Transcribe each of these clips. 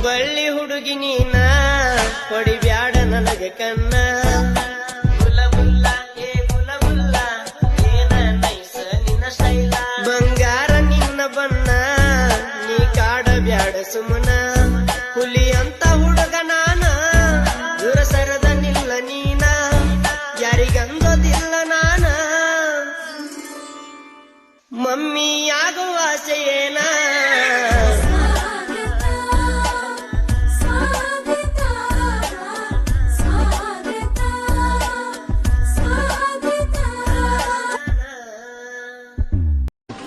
ಹುಬ್ಬಳ್ಳಿ ಹುಡುಗಿ ನೀನ ಹೊಡಿಬ್ಯಾಡ ನನಗೆ ಕನ್ನ ಬುಲ್ಲ ಬುಲ್ಲ ಏ ಬುಲ್ಲ ಬುಲ್ಲ ಏನ ನೈಸ ನಿನ್ನ ಸ್ಟೈಲ ಬಂಗಾರ ನಿನ್ನ ಬಣ್ಣ ನೀ ಕಾಡಬ್ಯಾಡ ಸುಮನ ಹುಲಿ ಅಂತ ಹುಡುಗ ನಾನ ದೂರ ಸರದ ನಿಲ್ಲ ನೀನ ಯಾರಿಗಂದೋದಿಲ್ಲ ನಾನ ಮಮ್ಮಿ ಆಗುವ ಆಸೆಯೇನ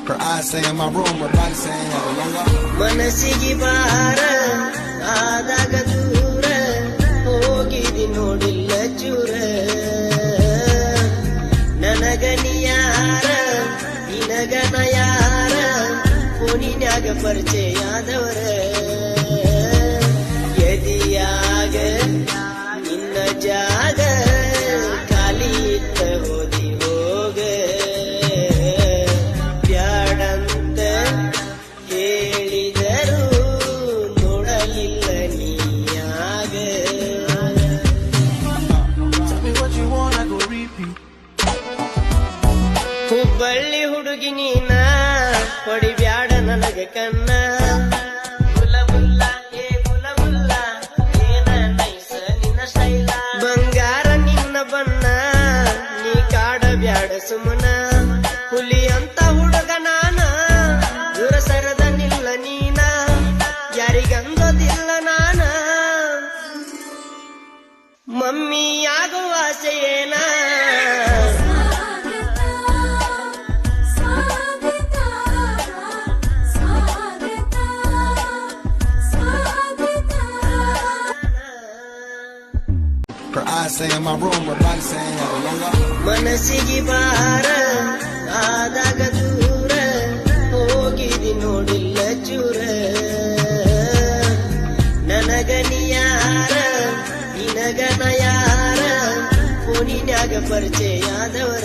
Her eyes say in my room, her body saying have a longer. ಮನಸ್ಸಿಗೆ ಬಾರ ಆದಾಗ ದೂರ ಹೋಗಿದಿ ನೋಡಿಲ್ಲ ಚೂರ ನನಗನಿಯಾರ ನಿನಗನ ಯಾರ ಫೋನಿನ್ಯಾಗ ಪರಿಚಯಾದವರ ಎದಿಯಾಗ ನಿನ್ನ ಜಾಗ ಖಾಲಿ ಇತ್ತ ಹೋದಿ ಹೋಗ ಬ್ಯಾಡಂತ ಹೇಳಿದರು ನೋಡಲಿಲ್ಲ ನೀಯಾಗ Tell me what you want, I go repeat. Hubballi ಹುಡುಗಿ ನೀನ ಹೊಡಿಬ್ಯಾಡ ನನಗೆ ಕನ್ನ ಬುಲ್ಲ ಬುಲ್ಲ ಏ ಬುಲ್ಲ ಬುಲ್ಲ ಏನ ನೈಸ ನಿನ್ನ ಸ್ಟೈಲ ಬಂಗಾರ ನಿನ್ನ ಬಣ್ಣ ನೀ ಕಾಡಬ್ಯಾಡ ಸುಮನ ಹುಲಿ ಅಂತ ಹುಡುಗ ನಾನ ದೂರ ಸರದ ನಿಲ್ಲ ನೀನ ಯಾರಿಗಂದೋದಿಲ್ಲ ನಾನ ಮಮ್ಮಿ ಆಗುವ ಆಸೆಯೇನ Her eyes say in my room, her body saying have a longer. ಮನಸ್ಸಿಗೆ ಬಾರ ಆದಾಗ ದೂರ ಹೋಗಿದಿ ನೋಡಿಲ್ಲ ಚೂರ ನನಗನಿಯಾರ ನಿನಗನ ಯಾರ ಫೋನಿನ್ಯಾಗ ಪರಿಚಯಾದವರ